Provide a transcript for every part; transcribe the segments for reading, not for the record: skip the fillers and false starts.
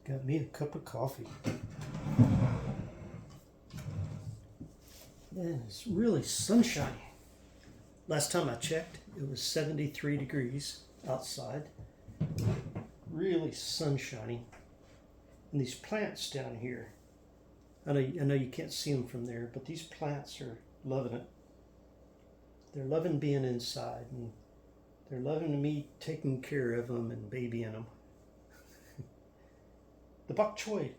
Got me a cup of coffee. Man, it's really sunshiny. Last time I checked, it was 73 degrees outside. Really sunshiny. And these plants down here, I know you can't see them from there, but these plants are loving it. They're loving being inside, and they're loving me taking care of them and babying them. The bok choy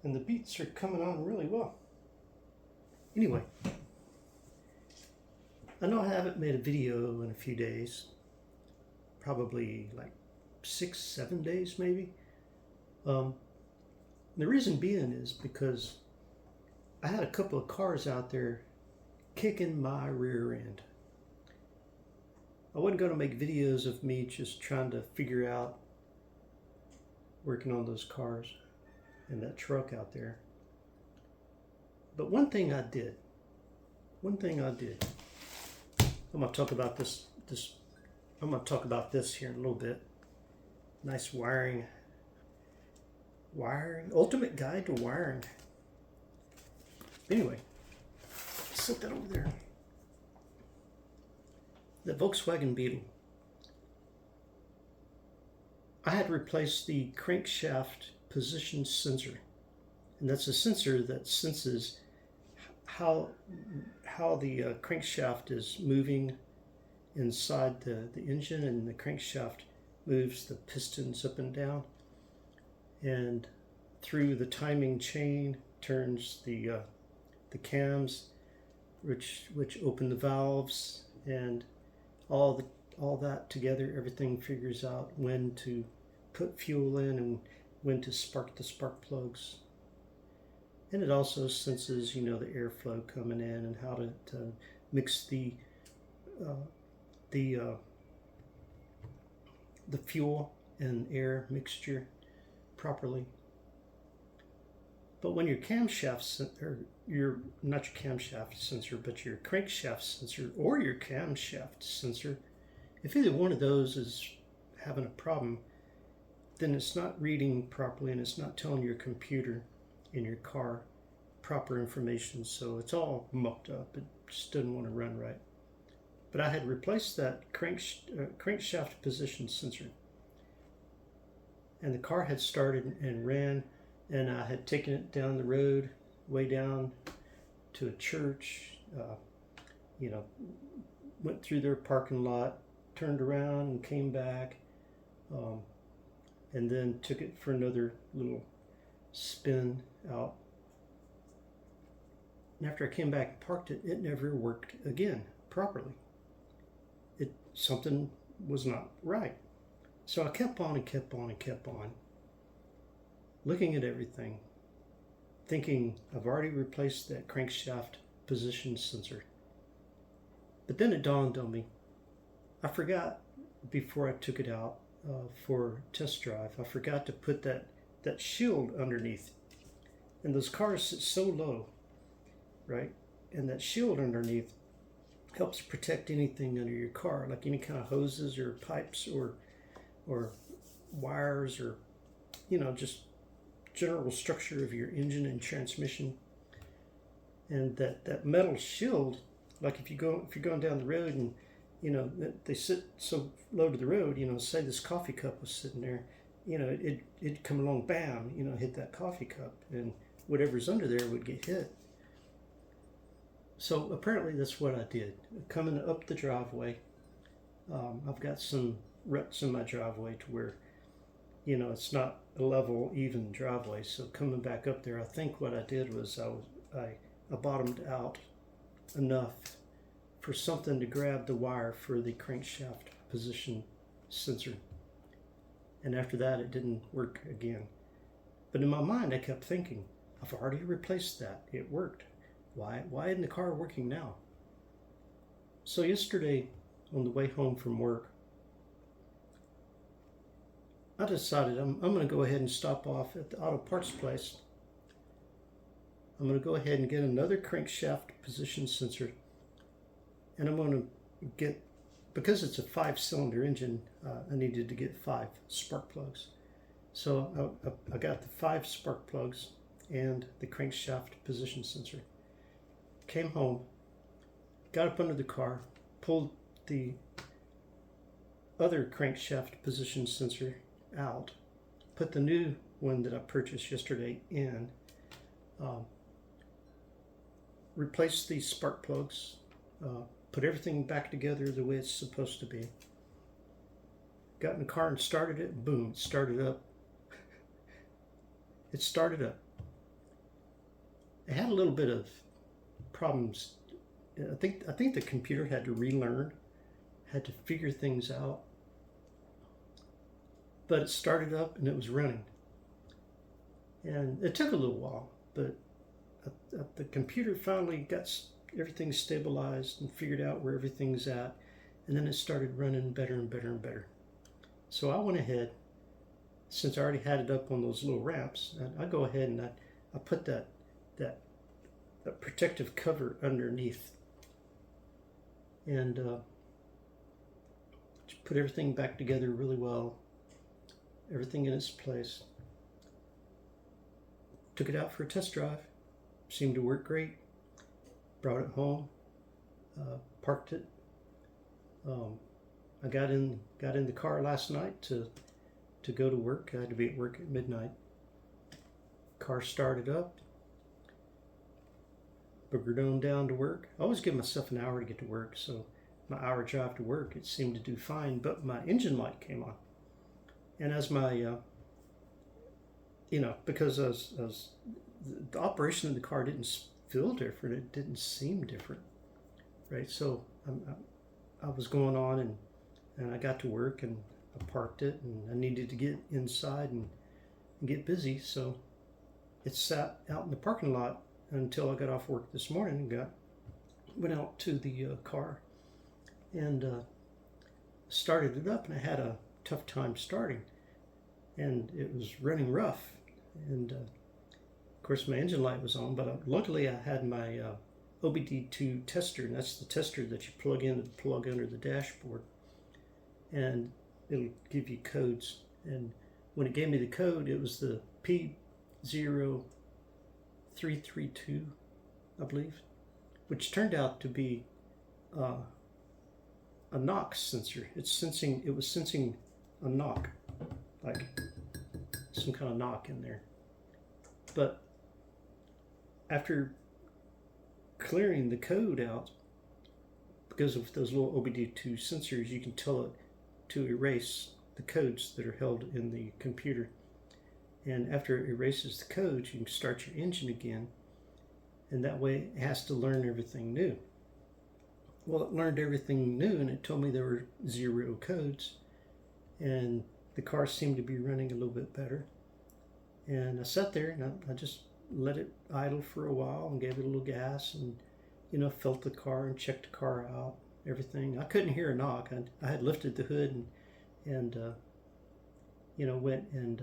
and the beets are coming on really well. Anyway, I know I haven't made a video in a few days, probably like 6-7 days maybe. The reason being is because I had a couple of cars out there kicking my rear end. I wasn't going to make videos of me just trying to figure out working on those cars and that truck out there. But one thing I did. I'm going to talk about this. I'm going to talk about this here in a little bit. Nice wiring. Ultimate guide to wiring. Anyway, set that over there. The Volkswagen Beetle. I had to replace the crankshaft position sensor, and that's a sensor that senses how the crankshaft is moving inside the engine, and the crankshaft moves the pistons up and down, and through the timing chain turns the cams, which open the valves, and all that together, everything figures out when to put fuel in and when to spark the spark plugs. And it also senses, the airflow coming in and how to mix the fuel and air mixture properly. But when your camshaft, or not your camshaft sensor, but your crankshaft sensor or your camshaft sensor, if either one of those is having a problem, then it's not reading properly and it's not telling your computer in your car proper information, so it's all mucked up. It just doesn't want to run right. But I had replaced that crankshaft position sensor, and the car had started and ran, and I had taken it down the road, way down to a church, went through their parking lot, turned around and came back, and then took it for another little spin out. And after I came back and parked it, it never worked again properly. Something was not right. So I kept on, looking at everything, thinking I've already replaced that crankshaft position sensor. But then it dawned on me, I forgot before I took it out for test drive, I forgot to put that shield underneath. And those cars sit so low, right? And that shield underneath helps protect anything under your car, like any kind of hoses or pipes or wires, or just general structure of your engine and transmission. And that metal shield, like if you're going down the road and they sit so low to the road, say this coffee cup was sitting there, it'd come along, bam, hit that coffee cup, and whatever's under there would get hit. So apparently that's what I did. Coming up the driveway, I've got some ruts in my driveway to where, it's not a level, even driveway. So coming back up there, I think what I did was I bottomed out enough for something to grab the wire for the crankshaft position sensor. And after that, it didn't work again. But in my mind, I kept thinking, I've already replaced that. It worked. Why isn't the car working now? So yesterday, on the way home from work, I decided I'm going to go ahead and stop off at the auto parts place. I'm going to go ahead and get another crankshaft position sensor, and I'm going to get, because it's a 5-cylinder engine, I needed to get 5 spark plugs. So I got the 5 spark plugs and the crankshaft position sensor. Came home, got up under the car, pulled the other crankshaft position sensor out, put the new one that I purchased yesterday in, replaced the spark plugs, put everything back together the way it's supposed to be. Got in the car and started it. Boom, it started up. It started up. It had a little bit of problems. I think the computer had to relearn, had to figure things out. But it started up and it was running. And it took a little while, but the computer finally got everything stabilized and figured out where everything's at, and then it started running better and better and better. So I went ahead, since I already had it up on those little ramps, I go ahead and I put that protective cover underneath, and put everything back together really well, everything in its place. Took it out for a test drive, seemed to work great. Brought it home, parked it. I got in the car last night to go to work. I had to be at work at midnight. Car started up. Boogered on down to work. I always give myself an hour to get to work, so my hour drive to work, it seemed to do fine, but my engine light came on. And as my, because as the operation of the car didn't feel different, it didn't seem different, right? So I was going on, and I got to work, and I parked it, and I needed to get inside and get busy, so it sat out in the parking lot until I got off work this morning and went out to the car and started it up, and I had a tough time starting, and it was running rough, and of course my engine light was on, but luckily I had my OBD2 tester, and that's the tester that you plug in and plug under the dashboard, and it'll give you codes. And when it gave me the code, it was the P0332, I believe, which turned out to be a knock sensor. It was sensing a knock, like some kind of knock in there. But after clearing the code out, because of those little OBD2 sensors, you can tell it to erase the codes that are held in the computer. And after it erases the codes, you can start your engine again, and that way it has to learn everything new. Well, it learned everything new, and it told me there were 0 codes, and the car seemed to be running a little bit better. And I sat there and I just let it idle for a while and gave it a little gas, and felt the car and checked the car out, everything. I couldn't hear a knock. I had lifted the hood and went and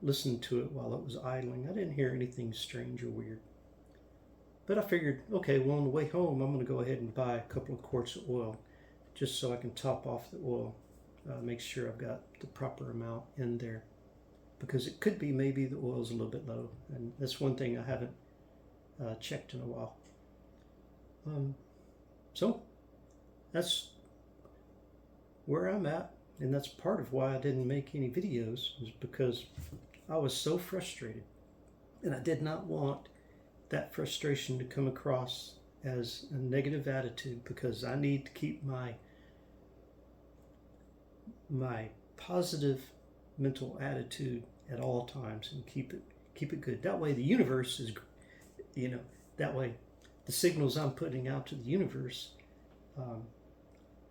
listened to it while it was idling. I didn't hear anything strange or weird. But I figured, okay, well, on the way home, I'm going to go ahead and buy a couple of quarts of oil just so I can top off the oil, make sure I've got the proper amount in there, because it could be maybe the oil's a little bit low, and that's one thing I haven't checked in a while. So that's where I'm at, and that's part of why I didn't make any videos, is because I was so frustrated, and I did not want that frustration to come across as a negative attitude, because I need to keep my positive mental attitude at all times and keep it good. That way the universe is, that way the signals I'm putting out to the universe,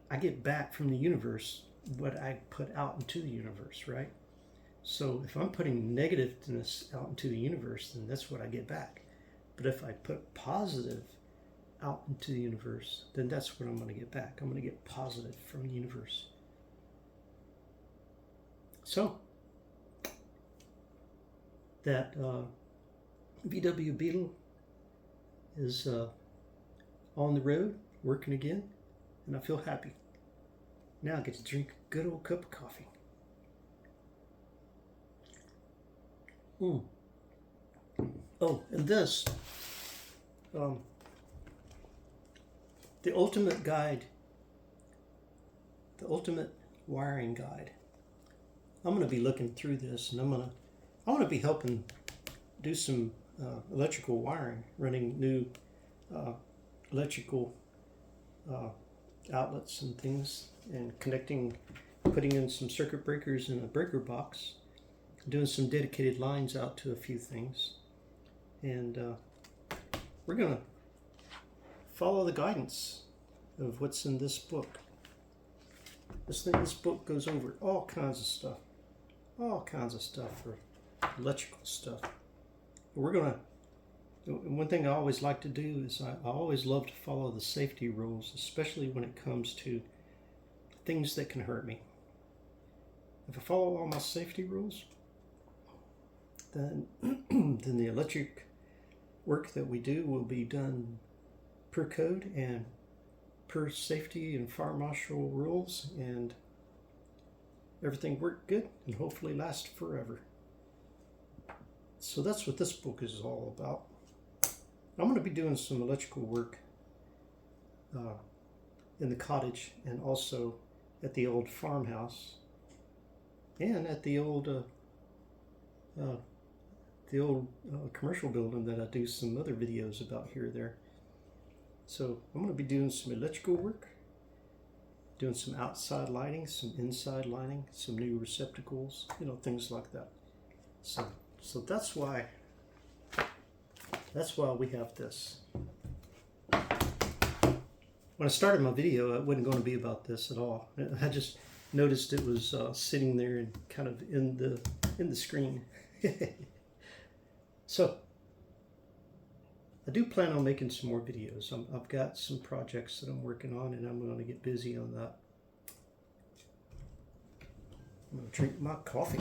I get back from the universe what I put out into the universe, right? So if I'm putting negativeness out into the universe, then that's what I get back. But if I put positive out into the universe, then that's what I'm going to get back. I'm going to get positive from the universe. So that VW Beetle is on the road, working again, and I feel happy. Now I get to drink a good old cup of coffee. Oh, and this, the ultimate guide, the ultimate wiring guide. I'm going to be looking through this, and I want to be helping do some electrical wiring, running new electrical outlets and things, and connecting, putting in some circuit breakers in a breaker box, doing some dedicated lines out to a few things, and we're going to follow the guidance of what's in this book. This book goes over all kinds of stuff for electrical stuff. We're going to, one thing I always like to do is I always love to follow the safety rules, especially when it comes to things that can hurt me. If I follow all my safety rules, then then the electric work that we do will be done per code and per safety and fire marshal rules, and everything worked good and hopefully last forever. So that's what this book is all about. I'm going to be doing some electrical work in the cottage, and also at the old farmhouse, and at the old commercial building that I do some other videos about here or there. So I'm going to be doing some electrical work, doing some outside lighting, some inside lighting, some new receptacles, things like that. So that's why we have this. When I started my video, it wasn't going to be about this at all. I just noticed it was sitting there and kind of in the screen. So I do plan on making some more videos. I've got some projects that I'm working on, and I'm going to get busy on that. I'm going to drink my coffee.